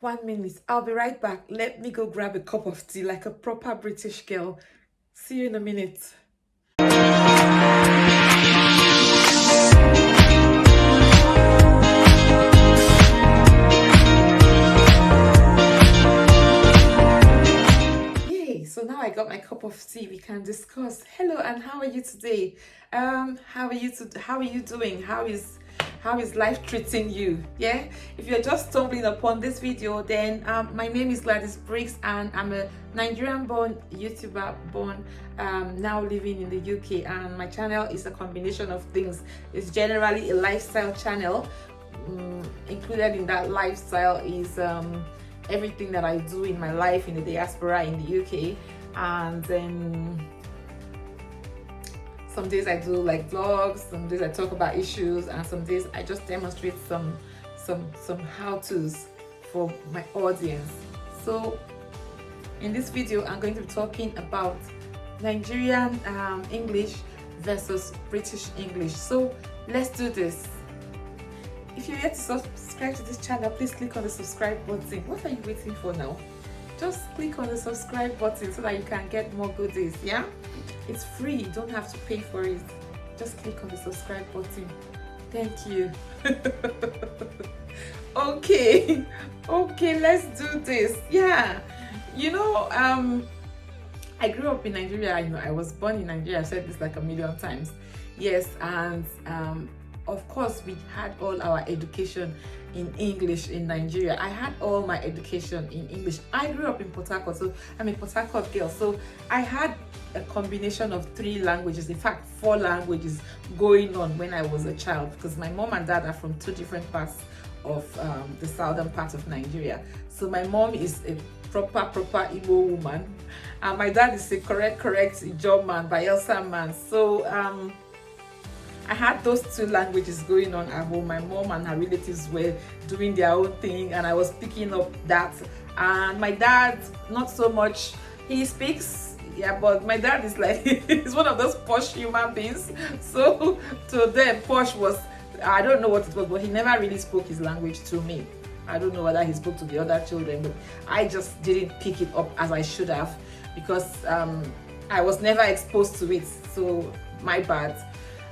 1 minute. I'll be right back. Let me go grab a cup of tea like a proper British girl. See you in a minute. Yay! So now I got my cup of tea. We can discuss. Hello, and how are you today? How are you doing? How is life treating you? Yeah, if you're just stumbling upon this video, then my name is Gladys Briggs, and I'm a Nigerian born YouTuber, now living in the UK, and my channel is a combination of things. It's generally a lifestyle channel. Included in that lifestyle is everything that I do in my life in the diaspora in the UK, and some days I do like vlogs, some days I talk about issues, and some days I just demonstrate some how-tos for my audience. So in this video, I'm going to be talking about Nigerian English versus British English. So let's do this. If you're yet to subscribe to this channel, please click on the subscribe button. What are you waiting for now? Just click on the subscribe button so that you can get more goodies. Yeah, it's free. You don't have to pay for it. Just click on the subscribe button. Thank you. Okay, let's do this. Yeah, I grew up in Nigeria. I was born in Nigeria. I've said this like a million times. Yes, and of course, we had all our education in English in Nigeria. I had all my education in English. I grew up in Port Harcourt, so I'm a Port Harcourt girl. So I had a combination of 3 languages, in fact 4 languages going on when I was a child, because my mom and dad are from 2 different parts of the southern part of Nigeria. So my mom is a proper Igbo woman, and my dad is a correct Ijaw man, Bayelsa man. So I had those 2 languages going on at home. My mom and her relatives were doing their own thing, and I was picking up that. And my dad, not so much. He speaks, yeah, but my dad is like, he's one of those posh human beings. So to them, posh was, I don't know what it was, but he never really spoke his language to me. I don't know whether he spoke to the other children, but I just didn't pick it up as I should have, because I was never exposed to it. So my bad.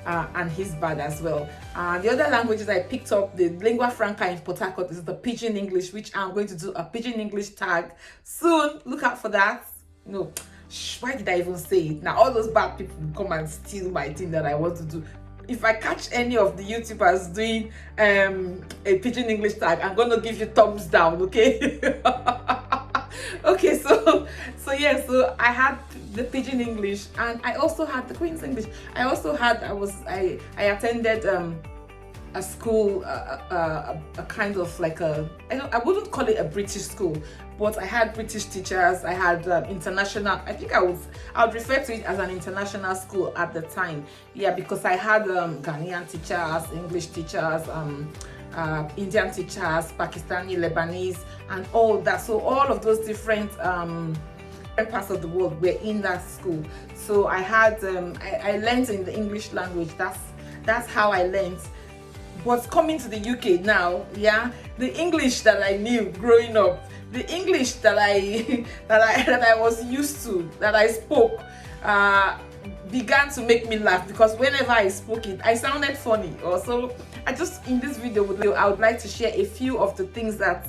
And his bad as well. The other languages I picked up, the lingua franca in Port Harcourt, is the Pidgin English, which I'm going to do a Pidgin English tag soon. Look out for that. No, why did I even say it? Now all those bad people will come and steal my thing that I want to do. If I catch any of the YouTubers doing a Pidgin English tag, I'm going to give you thumbs down, okay? Okay, so I had the Pidgin English, and I also had the Queen's English. I attended a school, a kind of like I wouldn't call it a British school, but I had British teachers. I had international. I think I would refer to it as an international school at the time. Yeah, because I had Ghanaian teachers, English teachers, Indian teachers, Pakistani, Lebanese, and all that. So all of those different parts of the world were in that school. So I had I learned in the English language. That's how I learned. But coming to the UK now, yeah, the English that I knew growing up, the English that I was used to, that I spoke, began to make me laugh, because whenever I spoke it, I sounded funny. Also, in this video, I would like to share a few of the things that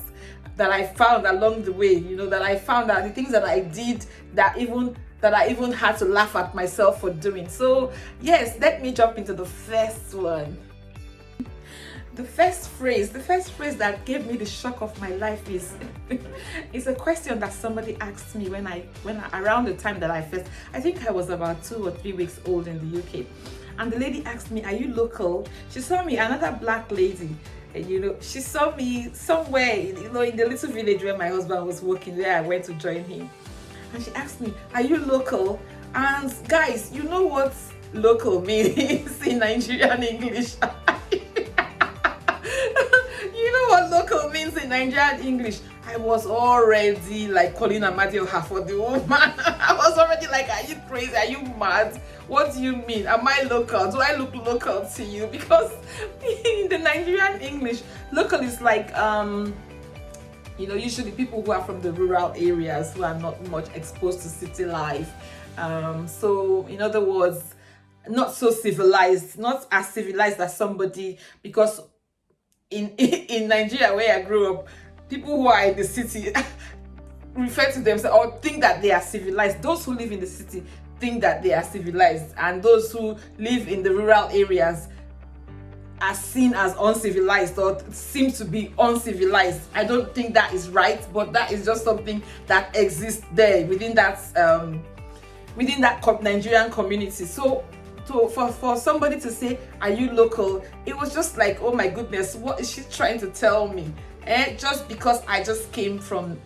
I found along the way. That I found out the things that I did that I even had to laugh at myself for doing. So yes, let me jump into the first one. The first phrase that gave me the shock of my life is a question that somebody asked me when around the time that I think I was about 2 or 3 weeks old in the UK, and the lady asked me, "Are you local?" She saw me, another black lady, and she saw me somewhere, in the little village where my husband was working, where I went to join him, and she asked me, "Are you local?" And guys, you know what local means in Nigerian English? What local means in Nigerian English? I was already like calling Amadioha for the woman. I was already like, "Are you crazy? Are you mad? What do you mean? Am I local? Do I look local to you?" Because in the Nigerian English, local is like You know, usually people who are from the rural areas who are not much exposed to city life. So in other words, not so civilized, not as civilized as somebody, because in Nigeria where I grew up, people who are in the city refer to themselves or think that they are civilized. Those who live in the city think that they are civilized, and those who live in the rural areas are seen as uncivilized or seem to be uncivilized. I don't think that is right, but that is just something that exists there within that Nigerian community. So for somebody to say, "Are you local?" it was just like, oh my goodness, what is she trying to tell me? Just because I just came from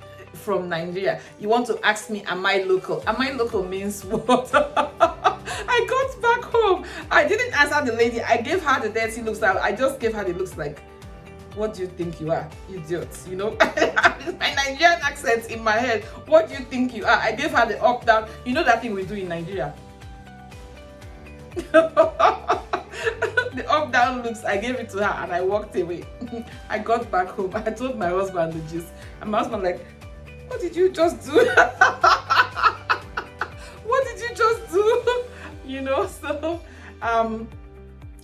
Nigeria, you want to ask me, am I local? Am I local means what? I got back home, I didn't answer the lady. I gave her the dirty looks. I just gave her the looks like, what do you think you are, idiot? You know, my Nigerian accent in my head. What do you think you are? I gave her the up down. You know that thing we do in Nigeria. The up down looks. I gave it to her and I walked away. I got back home. I told my husband the gist, and my husband like, what did you just do? What did you just do? You know,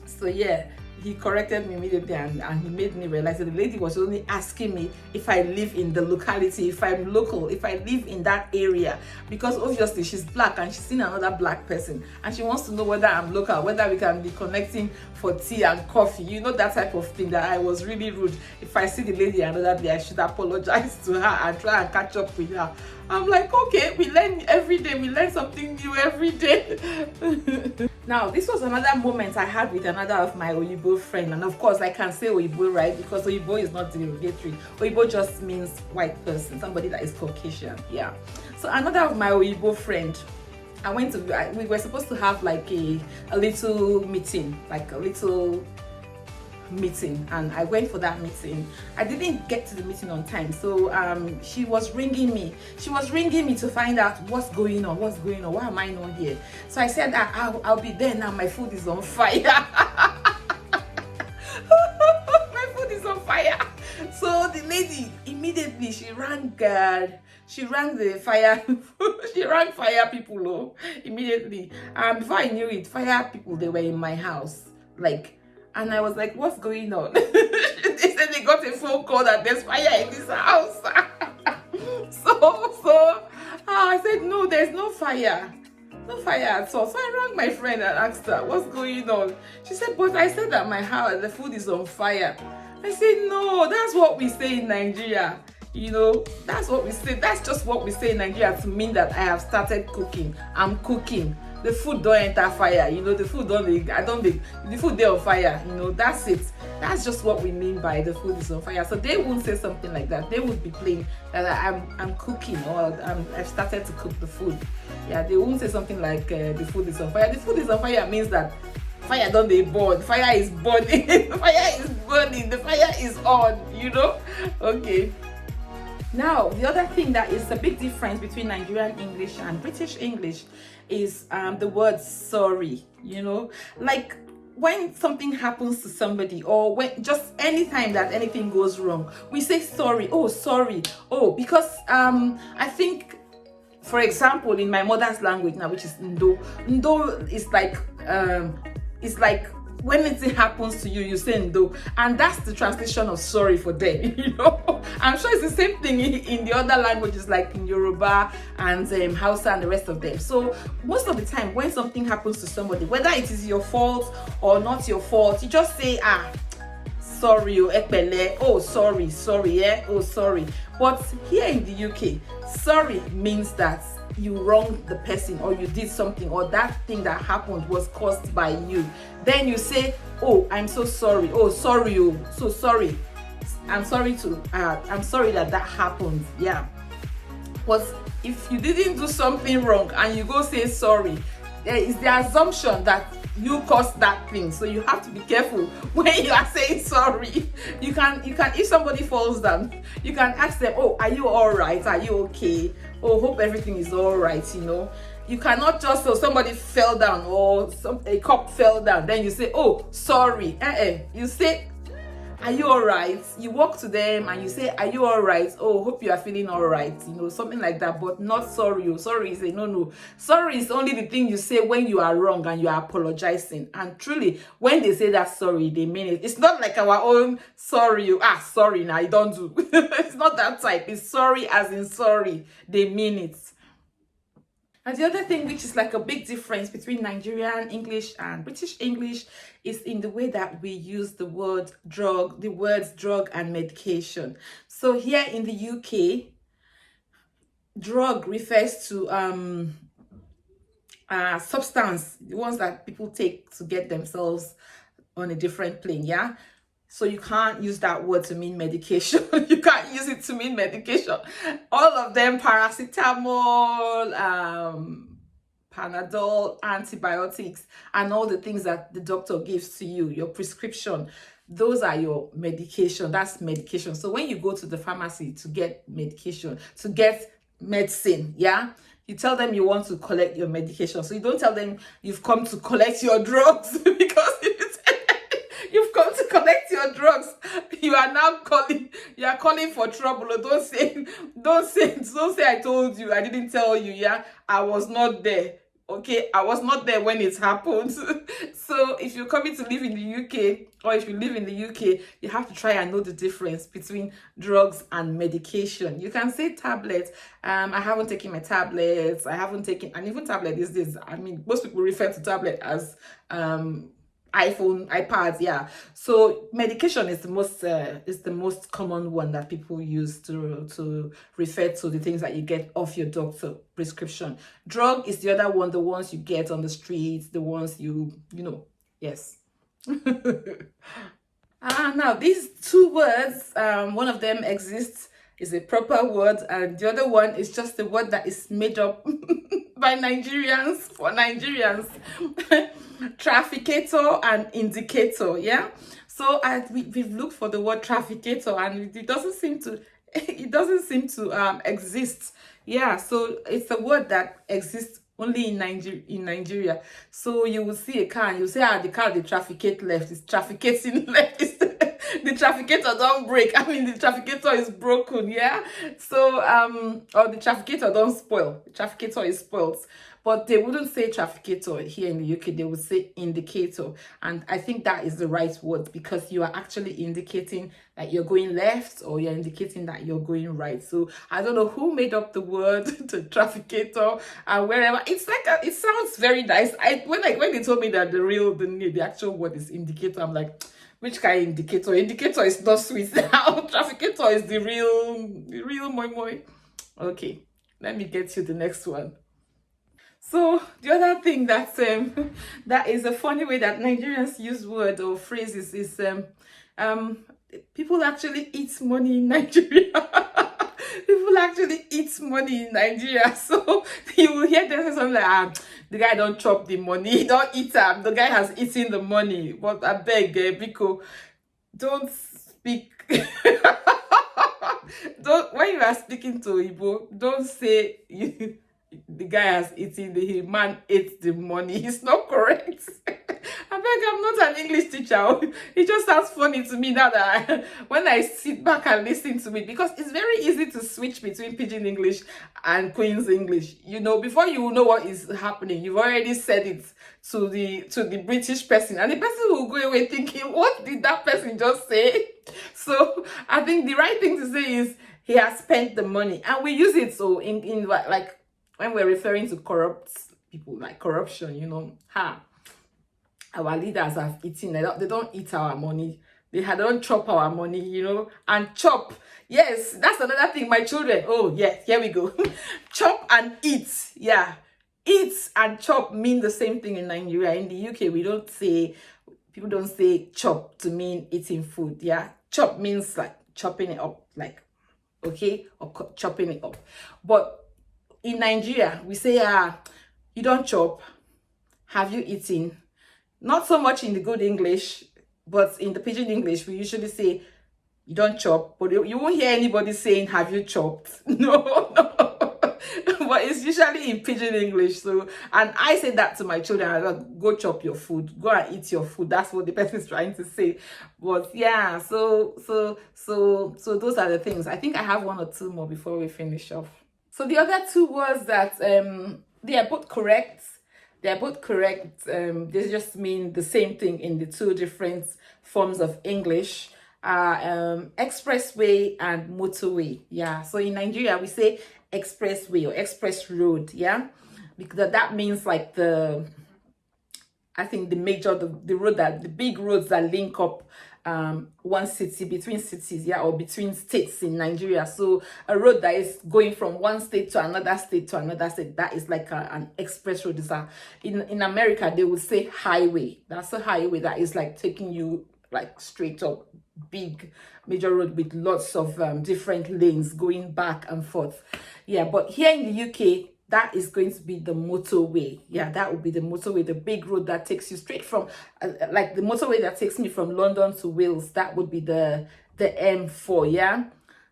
so yeah, he corrected me immediately, and he made me realize that the lady was only asking me if I live in the locality, if I'm local, if I live in that area, because obviously she's black and she's seen another black person and she wants to know whether I'm local, whether we can be connecting for tea and coffee, you know, that type of thing. That I was really rude. If I see the lady another day, I should apologize to her and try and catch up with her. I'm like, okay, we learn every day, we learn something new every day. Now, this was another moment I had with another of my Oyibo friend, and of course I can say Oyibo, right? Because Oyibo is not derogatory. Oyibo just means white person, somebody that is Caucasian. Yeah. So another of my Oyibo friend, we were supposed to have like a little meeting, and I went for that meeting. I didn't get to the meeting on time, so she was ringing me to find out what's going on, why am I not here? So I said that I'll be there now, my food is on fire. My food is on fire. So the lady immediately, she rang the fire she rang fire people immediately, and before I knew it, fire people, they were in my house, and I was like, what's going on? They said they got a phone call that there's fire in this house. So I said, no, there's no fire. No fire at all. So I rang my friend and asked her, what's going on? She said, but I said that my house, the food is on fire. I said, no, that's what we say in Nigeria. You know, that's what we say. That's just what we say in Nigeria to mean that I have started cooking. I'm cooking. The food don't enter fire, you know, the food the food there on fire, you know, that's it. That's just what we mean by the food is on fire. So they won't say something like that. They would be plain that I'm cooking, or I've started to cook the food. Yeah, they won't say something like the food is on fire. The food is on fire means that fire don't they burn, fire is burning, fire is burning, the fire is on, you know. Okay. Now, the other thing that is a big difference between Nigerian English and British English is the word sorry, you know, like when something happens to somebody, or when just anytime that anything goes wrong, we say sorry. Oh, sorry. Oh, because I think, for example, in my mother's language now, which is Ndo is like when anything happens to you, you say Ndo, and that's the translation of sorry for them. You know, I'm sure it's the same thing in the other languages, like in Yoruba and Hausa and the rest of them. So most of the time, when something happens to somebody, whether it is your fault or not your fault, you just say sorry, pele, oh sorry, yeah, oh sorry. But here in the UK, sorry means that you wronged the person, or you did something, or that thing that happened was caused by you. Then you say, oh, I'm so sorry. Oh, sorry. Oh, so sorry. I'm sorry that happened. Yeah. But if you didn't do something wrong and you go say sorry, there is the assumption that you caused that thing. So you have to be careful when you are saying sorry. You can, if somebody falls down, you can ask them, oh, are you all right? Are you okay? Oh, hope everything is all right, you know. You cannot just, so somebody fell down or a cup fell down, then you say, oh, sorry. You say, Are you all right? You walk to them and you say, are you all right? Oh, hope you are feeling all right. You know, something like that, but not sorry. Oh, sorry is a no. Sorry is only the thing you say when you are wrong and you are apologizing. And truly, when they say that sorry, they mean it. It's not like our own sorry. Sorry, now you don't do. It's not that type. It's sorry as in sorry. They mean it. And the other thing, which is like a big difference between Nigerian English and British English, is in the way that we use the words drug and medication. So here in the UK, drug refers to substance, the ones that people take to get themselves on a different plane, yeah? So you can't use that word to mean medication. You can't use it to mean medication. All of them, paracetamol, Panadol, antibiotics, and all the things that the doctor gives to you, your prescription, those are your medication. That's medication. So when you go to the pharmacy to get medication, to get medicine, yeah, you tell them you want to collect your medication. So you don't tell them you've come to collect your drugs, because you've come to collect your drugs, you are now calling for trouble. Don't say I told you, I didn't tell you, yeah, I was not there. Okay, I was not there when it happened. So if you're coming to live in the UK, or if you live in the UK, you have to try and know the difference between drugs and medication. You can say tablets. I haven't taken my tablets. I haven't taken, and even tablet these days, I mean, most people refer to tablet as iPhone, iPads, yeah. So medication is the most common one that people use to refer to the things that you get off your doctor prescription. Drug is the other one, the ones you get on the streets, the ones you know, yes. Now these two words, one of them exists, is a proper word, and the other one is just a word that is made up by Nigerians for Nigerians. Trafficator and indicator, yeah. So we've looked for the word trafficator, and it doesn't seem to exist, yeah. So it's a word that exists only in Nigeria. So you will see a car and you say, the car, the trafficate left, it's trafficating left. The trafficator don't break. I mean, the trafficator is broken, yeah. So or the trafficator don't spoil. The trafficator is spoiled. But they wouldn't say trafficator here in the UK, they would say indicator. And I think that is the right word, because you are actually indicating that you're going left, or you're indicating that you're going right. So I don't know who made up the word to trafficator and wherever. It's like it sounds very nice. When they told me that the actual word is indicator, I'm like, which kind of indicator? Indicator is not sweet. Now trafficator is the real moi moi. Okay, let me get you the next one. So the other thing that is a funny way that Nigerians use word or phrases is people actually eat money in Nigeria. People actually eat money in Nigeria. So you will hear them say something like, the guy don't chop the money, he don't eat the guy has eaten the money. But I beg, Biko, don't speak. When you are speaking to Igbo, don't say the guy has eaten the man ate the money. It's not correct. I beg, I'm not an English teacher. It just sounds funny to me now that when I sit back and listen to it, because it's very easy to switch between Pidgin English and Queen's English. You know, before you know what is happening, you've already said it to the British person, and the person will go away thinking, what did that person just say? So I think the right thing to say is, he has spent the money, and we use it so in like when we're referring to corrupt people, like corruption, you know, our leaders have eaten. They don't eat our money. They don't chop our money, you know. And chop, yes, that's another thing. My children, oh yes, here we go. Chop and eat, yeah. Eat and chop mean the same thing in Nigeria. In the UK, people don't say chop to mean eating food, yeah. Chop means like chopping it up, like, okay, or chopping it up. But in Nigeria, we say, you don't chop, have you eaten? Not so much in the good English, but in the Pidgin English, we usually say, you don't chop, but you won't hear anybody saying, have you chopped? No. but it's usually in Pidgin English. So, and I say that to my children, I like, go chop your food, go and eat your food. That's what the person is trying to say. But yeah, so those are the things. I think I have one or two more before we finish off. So the other two words that they are both correct. They are both correct. They just mean the same thing in the two different forms of English. Expressway and motorway. Yeah. So in Nigeria, we say expressway or express road. Yeah. Because that means like I think the road that the big roads that link up one city, between cities, yeah, or between states in Nigeria. So a road that is going from one state to another state to another state, that is like an express road. In America, they would say highway. That's a highway that is like taking you like straight up, big major road with lots of different lanes going back and forth. Yeah, but here in the UK, that is going to be the motorway. Yeah, that would be the motorway, the big road that takes you straight from, like the motorway that takes me from London to Wales. That would be the M4. Yeah,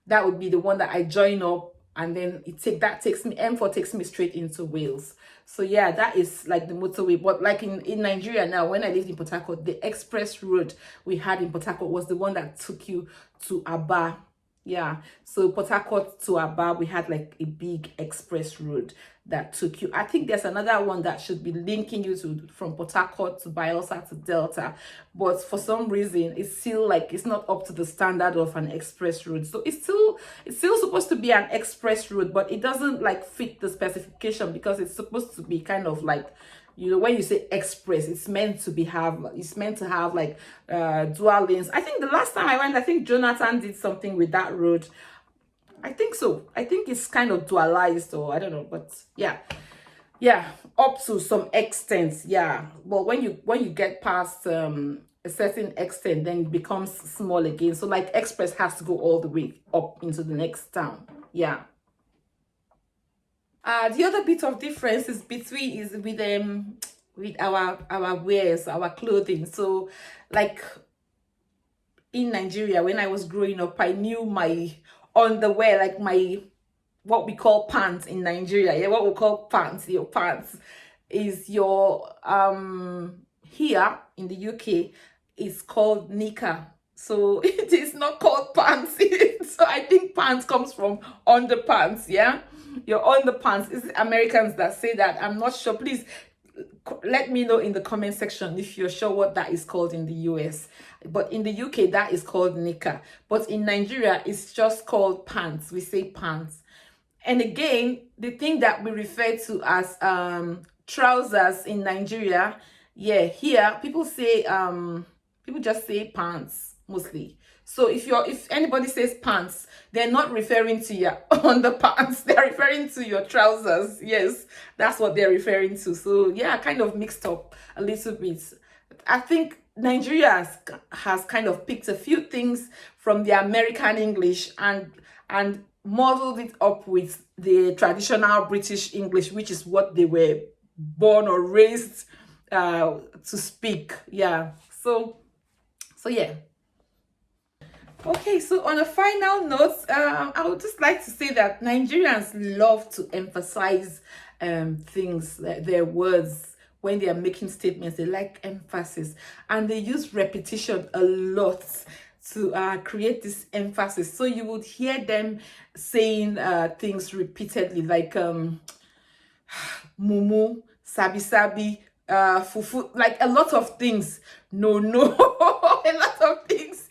that would be the one that I join up, and then M4 takes me straight into Wales. So yeah, that is like the motorway. But like in Nigeria now, when I lived in Port Harcourt, the express road we had in Port Harcourt was the one that took you to Aba. Yeah, so Port Harcourt to Aba, we had like a big express road that took you. I think there's another one that should be linking you to from Port Harcourt to Bielsa to Delta, but for some reason it's still like it's not up to the standard of an express road. So it's still supposed to be an express road, but it doesn't like fit the specification because it's supposed to be kind of like, you know, when you say express, it's meant to have like dual lanes. I think the last time I went, I think Jonathan did something with that road. I think so. I think it's kind of dualized, or I don't know, but yeah, up to some extent, yeah. But when you get past a certain extent, then it becomes small again. So like express has to go all the way up into the next town. Yeah. The other bit of difference is with our wares, our clothing. So like in Nigeria, when I was growing up, I knew my underwear, like my what we call pants in Nigeria. Yeah, what we call pants. Your pants is your here in the UK is called knicker. So it is not called pants. So I think pants comes from underpants. Yeah, your underpants. It's Americans that say that. I'm not sure. Please let me know in the comment section if you're sure what that is called in the US. But in the UK, that is called knicker. But in Nigeria, it's just called pants. We say pants. And again, the thing that we refer to as trousers in Nigeria, yeah, here people say people just say pants mostly. So if anybody says pants, they're not referring to your underpants, they're referring to your trousers. Yes, that's what they're referring to. So yeah, kind of mixed up a little bit. I think Nigeria has kind of picked a few things from the American English and modeled it up with the traditional British English, which is what they were born or raised to speak. Yeah. So yeah. Okay, so on a final note, I would just like to say that Nigerians love to emphasize things, their words, when they are making statements. They like emphasis, and they use repetition a lot to create this emphasis. So you would hear them saying things repeatedly, like mumu, sabi sabi, fufu, like a lot of things. No, a lot of things.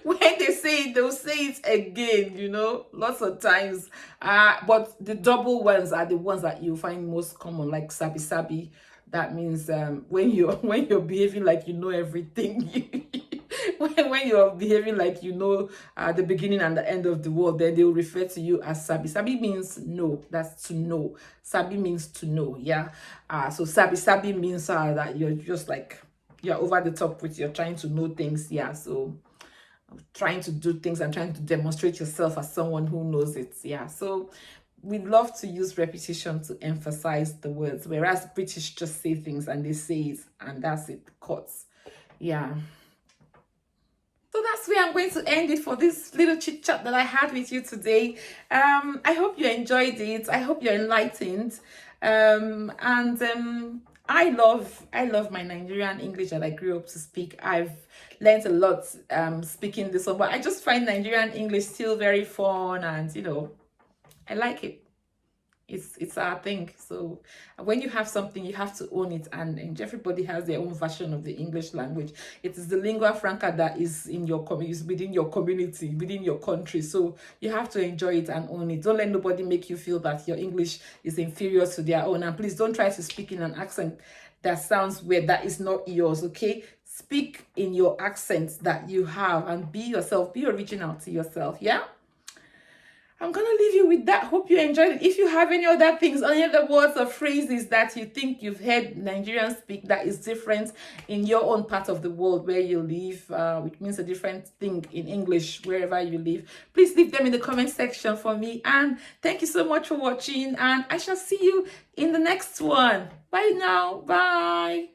When they say it, they'll say it again, you know, lots of times. But the double ones are the ones that you find most common, like sabi sabi. That means when you're behaving like you know everything. when you're behaving like you know the beginning and the end of the world, then they will refer to you as sabi. Sabi means know. That's to know. Sabi means to know. Yeah. So sabi means that you're just like you're over the top with you're trying to know things. Yeah. So trying to do things and trying to demonstrate yourself as someone who knows it. Yeah. So we love to use repetition to emphasize the words, whereas British just say things and they say it and that's it. Cuts. Yeah. So that's where I'm going to end it for this little chit chat that I had with you today. I hope you enjoyed it. I hope you're enlightened. I love my Nigerian English that I grew up to speak. I've learned a lot speaking this one, but I just find Nigerian English still very fun, and I like it. It's our thing. So when you have something, you have to own it, and everybody has their own version of the English language. It is the lingua franca that is in your community, within your community, within your country. So you have to enjoy it and own it. Don't let nobody make you feel that your English is inferior to their own, and please don't try to speak in an accent that sounds weird, that is not yours. Okay, speak in your accent that you have, and be yourself, be original to yourself. Yeah, I'm gonna leave you with that. Hope you enjoyed it. If you have any other things, any other words or phrases that you think you've heard Nigerians speak that is different in your own part of the world where you live, which means a different thing in English wherever you live, please leave them in the comment section for me. And thank you so much for watching, and I shall see you in the next one. Bye now. Bye.